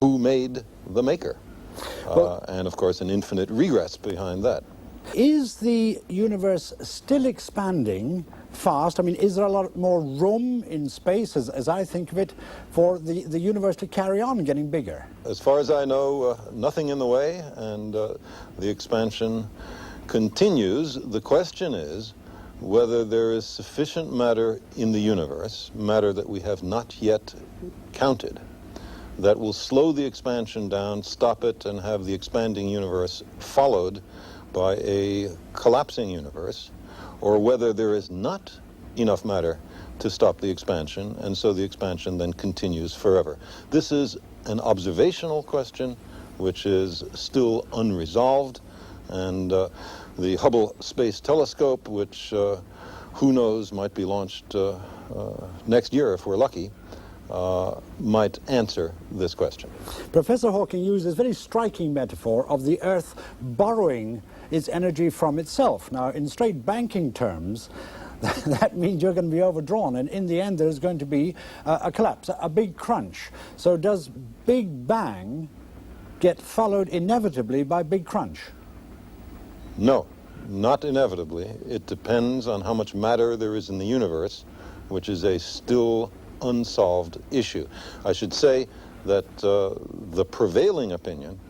who made the maker? And of course an infinite regress behind that. Is the universe still expanding fast? I mean, is there a lot more room in space, as I think of it, for the universe to carry on getting bigger? As far as I know, nothing in the way, and the expansion continues. The question is whether there is sufficient matter in the universe, matter that we have not yet counted, that will slow the expansion down, stop it, and have the expanding universe followed by a collapsing universe, or whether there is not enough matter to stop the expansion, and so the expansion then continues forever. This is an observational question which is still unresolved, and the Hubble Space Telescope, which who knows might be launched next year if we're lucky, might answer this question. Professor Hawking uses a very striking metaphor of the Earth borrowing its energy from itself. Now, in straight banking terms, that means you're going to be overdrawn, and in the end there's going to be a collapse, a big crunch. So does Big Bang get followed inevitably by Big Crunch? No, not inevitably. It depends on how much matter there is in the universe, which is a still unsolved issue. I should say that the prevailing opinion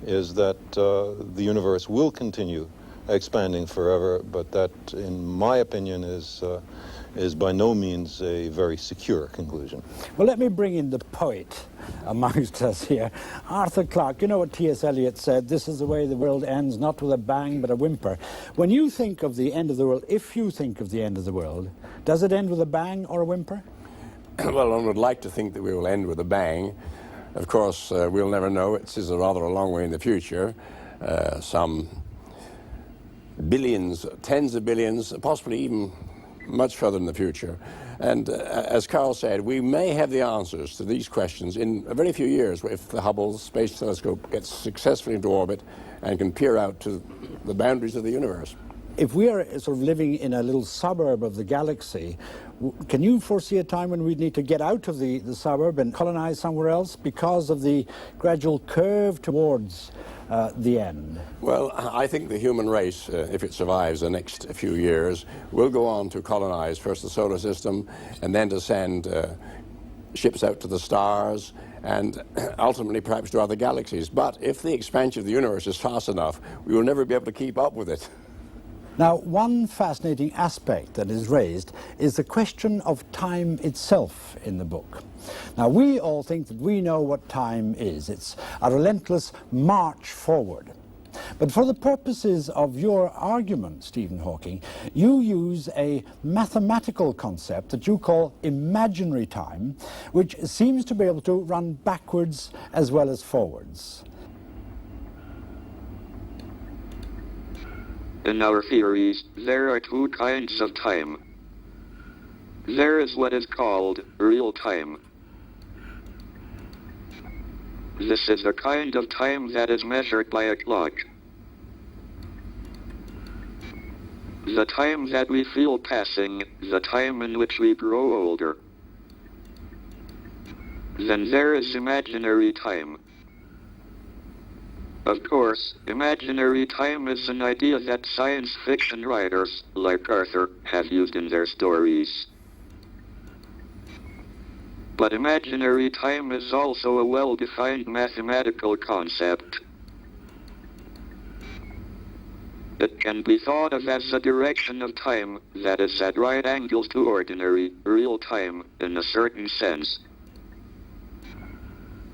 is that the universe will continue expanding forever, but that, in my opinion, is by no means a very secure conclusion. Well, let me bring in the poet amongst us here. Arthur Clarke, you know what T.S. Eliot said, "This is the way the world ends, not with a bang but a whimper." When you think of the end of the world, if you think of the end of the world, does it end with a bang or a whimper? Well, one would like to think that we will end with a bang. Of course, we'll never know. It is rather a long way in the future. Some billions, tens of billions, possibly even much further in the future. And as Carl said, we may have the answers to these questions in a very few years if the Hubble Space Telescope gets successfully into orbit and can peer out to the boundaries of the universe. If we are sort of living in a little suburb of the galaxy, can you foresee a time when we'd need to get out of the suburb and colonize somewhere else because of the gradual curve towards the end? Well, I think the human race, if it survives the next few years, will go on to colonize first the solar system and then to send ships out to the stars and ultimately perhaps to other galaxies. But if the expansion of the universe is fast enough, we will never be able to keep up with it. Now, one fascinating aspect that is raised is the question of time itself in the book. Now, we all think that we know what time is. It's a relentless march forward. But for the purposes of your argument, Stephen Hawking, you use a mathematical concept that you call imaginary time, which seems to be able to run backwards as well as forwards. In our theories, there are two kinds of time. There is what is called real time. This is the kind of time that is measured by a clock. The time that we feel passing, the time in which we grow older. Then there is imaginary time. Of course, imaginary time is an idea that science fiction writers, like Arthur, have used in their stories. But imaginary time is also a well-defined mathematical concept. It can be thought of as a direction of time that is at right angles to ordinary, real time, in a certain sense.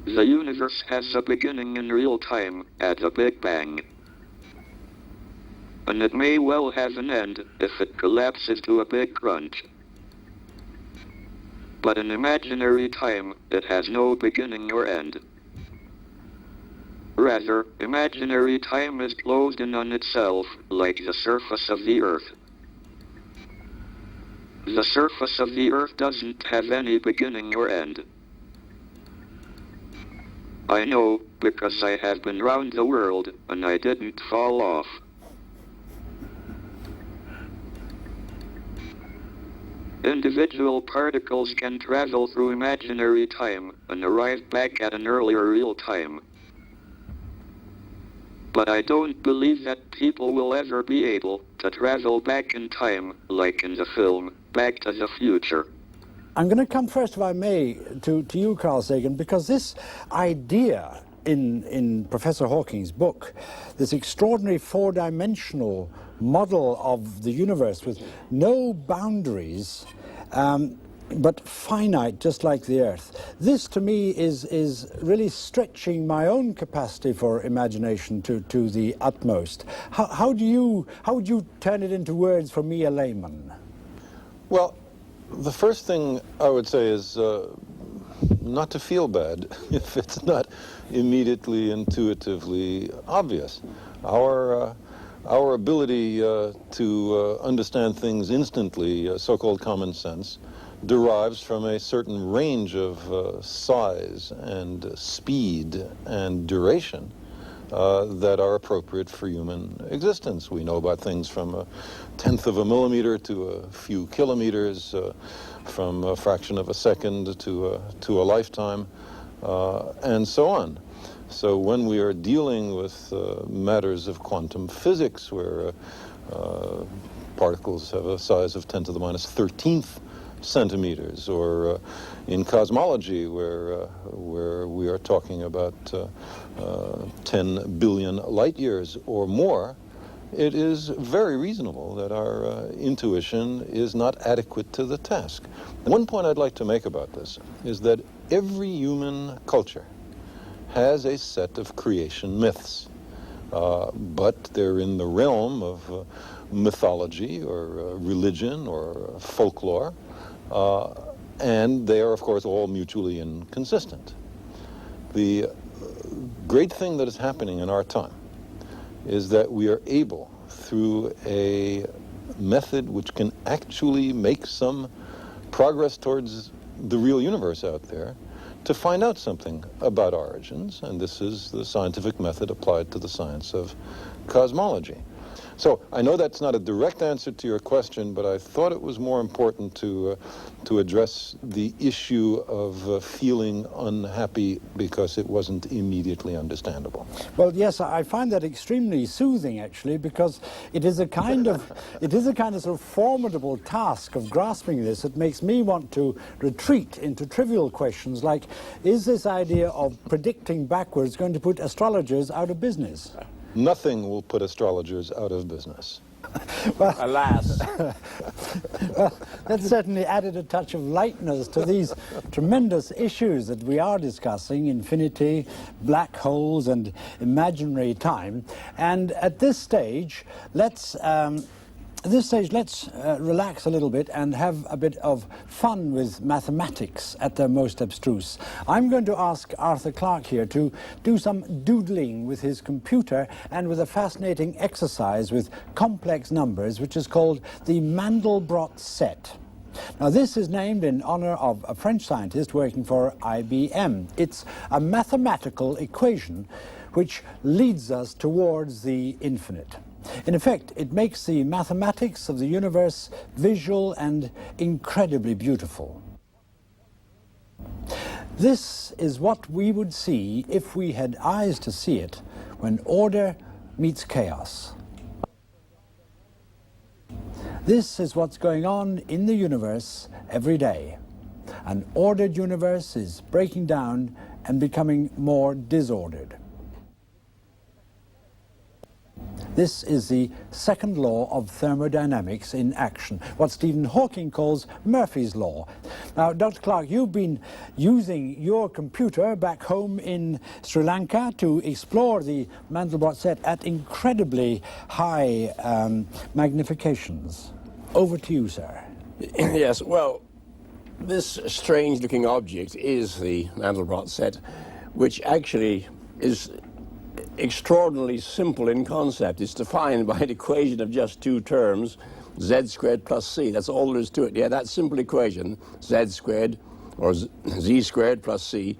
The universe has a beginning in real time, at the Big Bang. And it may well have an end if it collapses to a big crunch. But in imaginary time, it has no beginning or end. Rather, imaginary time is closed in on itself, like the surface of the Earth. The surface of the Earth doesn't have any beginning or end. I know, because I have been round the world, and I didn't fall off. Individual particles can travel through imaginary time and arrive back at an earlier real time. But I don't believe that people will ever be able to travel back in time, like in the film Back to the Future. I'm going to come first, if I may, to you, Carl Sagan, because this idea in Professor Hawking's book, this extraordinary four-dimensional model of the universe with no boundaries, but finite, just like the Earth. This, to me, is really stretching my own capacity for imagination to the utmost. How would you turn it into words for me, a layman? Well, the first thing I would say is not to feel bad if it's not immediately, intuitively obvious. Our ability to understand things instantly, so-called common sense, derives from a certain range of size and speed and duration that are appropriate for human existence. We know about things from 1/10 of a millimeter to a few kilometers, from a fraction of a second to a lifetime, and so on. So when we are dealing with matters of quantum physics, where particles have a size of 10 to the minus 13th centimeters, or in cosmology, where we are talking about 10 billion light years or more, it is very reasonable that our intuition is not adequate to the task. One point I'd like to make about this is that every human culture has a set of creation myths, but they're in the realm of mythology or religion or folklore, and they are, of course, all mutually inconsistent. The great thing that is happening in our time is that we are able, through a method which can actually make some progress towards the real universe out there, to find out something about origins, and this is the scientific method applied to the science of cosmology. So I know that's not a direct answer to your question, but I thought it was more important to address the issue of feeling unhappy because it wasn't immediately understandable. Well, yes, I find that extremely soothing, actually, because it is a kind of sort of formidable task of grasping this that makes me want to retreat into trivial questions like, is this idea of predicting backwards going to put astrologers out of business? Nothing will put astrologers out of business. Well, Alas. well, that certainly added a touch of lightness to these tremendous issues that we are discussing: infinity, black holes, and imaginary time. And at this stage, let's relax a little bit and have a bit of fun with mathematics at their most abstruse. I'm going to ask Arthur Clarke here to do some doodling with his computer and with a fascinating exercise with complex numbers, which is called the Mandelbrot set. Now, this is named in honor of a French scientist working for IBM. It's a mathematical equation which leads us towards the infinite. In effect, it makes the mathematics of the universe visual and incredibly beautiful. This is what we would see if we had eyes to see it, when order meets chaos. This is what's going on in the universe every day. An ordered universe is breaking down and becoming more disordered. This is the second law of thermodynamics in action, what Stephen Hawking calls Murphy's Law. Now, Dr. Clarke, you've been using your computer back home in Sri Lanka to explore the Mandelbrot set at incredibly high magnifications. Over to you, sir. Yes, well, this strange-looking object is the Mandelbrot set, which actually is extraordinarily simple in concept. It's defined by an equation of just two terms, z squared plus c. That's all there is to it. Yeah, that simple equation, z squared or z squared plus c,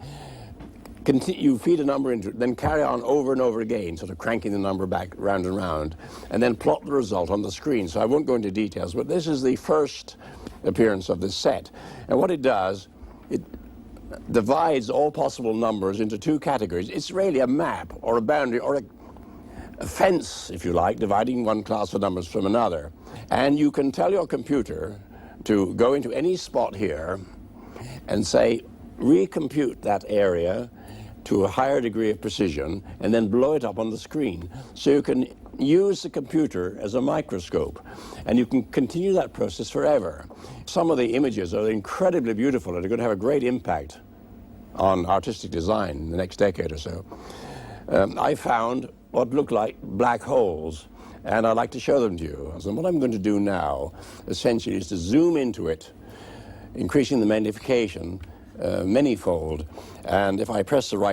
you feed a number into it, then carry on over and over again, sort of cranking the number back round and round, and then plot the result on the screen. So I won't go into details, but this is the first appearance of this set. And what it does, it divides all possible numbers into two categories. It's really a map or a boundary or a fence, if you like, dividing one class of numbers from another. And you can tell your computer to go into any spot here and say, recompute that area to a higher degree of precision, and then blow it up on the screen. So you can use the computer as a microscope, and you can continue that process forever. Some of the images are incredibly beautiful and are going to have a great impact on artistic design in the next decade or so. I found what looked like black holes, and I'd like to show them to you. So what I'm going to do now, essentially, is to zoom into it, increasing the magnification manyfold, and if I press the right